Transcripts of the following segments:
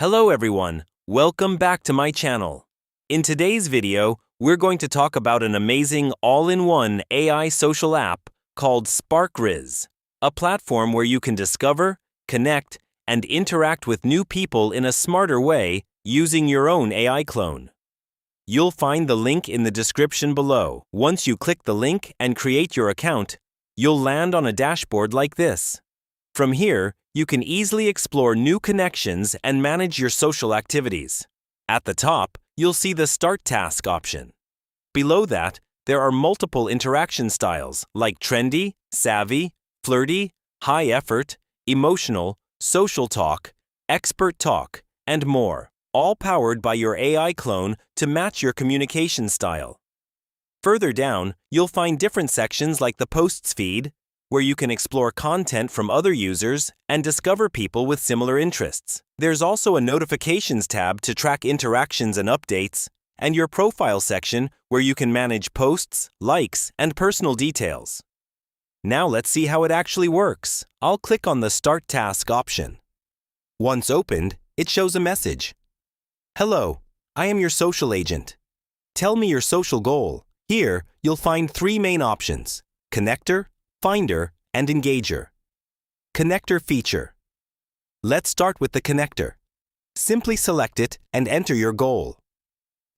Hello everyone, welcome back to my channel. In today's video, we're going to talk about an amazing all-in-one AI social app called SparkRizz, a platform where you can discover, connect, and interact with new people in a smarter way using your own AI clone. You'll find the link in the description below. Once you click the link and create your account, you'll land on a dashboard like this. From here, you can easily explore new connections and manage your social activities. At the top, you'll see the Start Task option. Below that, there are multiple interaction styles like trendy, savvy, flirty, high effort, emotional, social talk, expert talk, and more, all powered by your AI clone to match your communication style. Further down, you'll find different sections like the Posts feed, where you can explore content from other users and discover people with similar interests. There's also a Notifications tab to track interactions and updates, and your Profile section where you can manage posts, likes, and personal details. Now let's see how it actually works. I'll click on the Start Task option. Once opened, it shows a message. Hello, I am your social agent. Tell me your social goal. Here, you'll find three main options: Connector, Finder, and Engager. Connector feature. Let's start with the connector. Simply select it and enter your goal.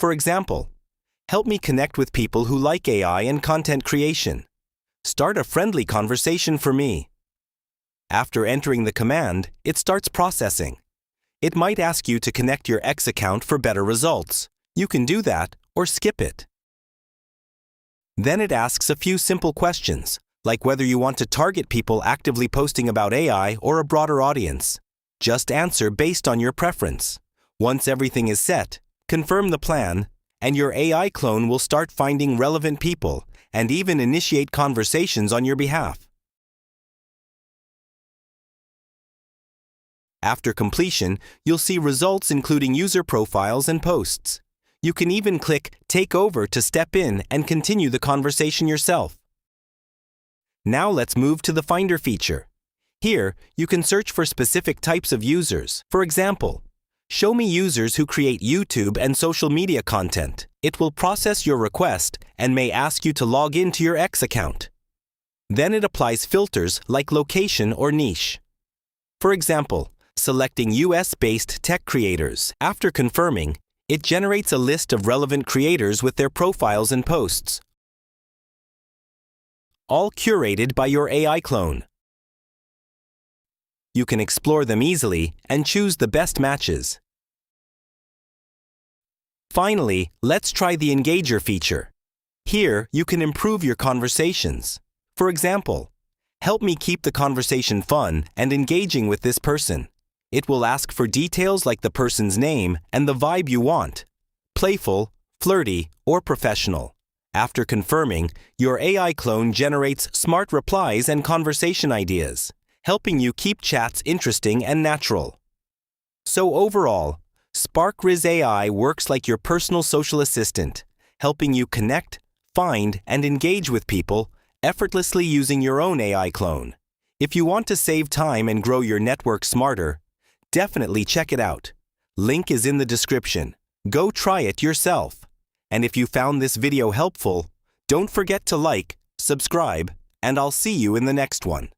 For example, help me connect with people who like AI and content creation. Start a friendly conversation for me. After entering the command, it starts processing. It might ask you to connect your X account for better results. You can do that or skip it. Then it asks a few simple questions, like whether you want to target people actively posting about AI or a broader audience. Just answer based on your preference. Once everything is set, confirm the plan, and your AI clone will start finding relevant people and even initiate conversations on your behalf. After completion, you'll see results including user profiles and posts. You can even click Take Over to step in and continue the conversation yourself. Now let's move to the Finder feature. Here, you can search for specific types of users. For example, show me users who create YouTube and social media content. It will process your request and may ask you to log into your X account. Then it applies filters like location or niche. For example, selecting US-based tech creators. After confirming, it generates a list of relevant creators with their profiles and posts, all curated by your AI clone. You can explore them easily and choose the best matches. Finally, let's try the Engager feature. Here, you can improve your conversations. For example, help me keep the conversation fun and engaging with this person. It will ask for details like the person's name and the vibe you want: playful, flirty, or professional. After confirming, your AI clone generates smart replies and conversation ideas, helping you keep chats interesting and natural. So overall, SparkRizz AI works like your personal social assistant, helping you connect, find, and engage with people effortlessly using your own AI clone. If you want to save time and grow your network smarter, definitely check it out. Link is in the description. Go try it yourself. And if you found this video helpful, don't forget to like, subscribe, and I'll see you in the next one.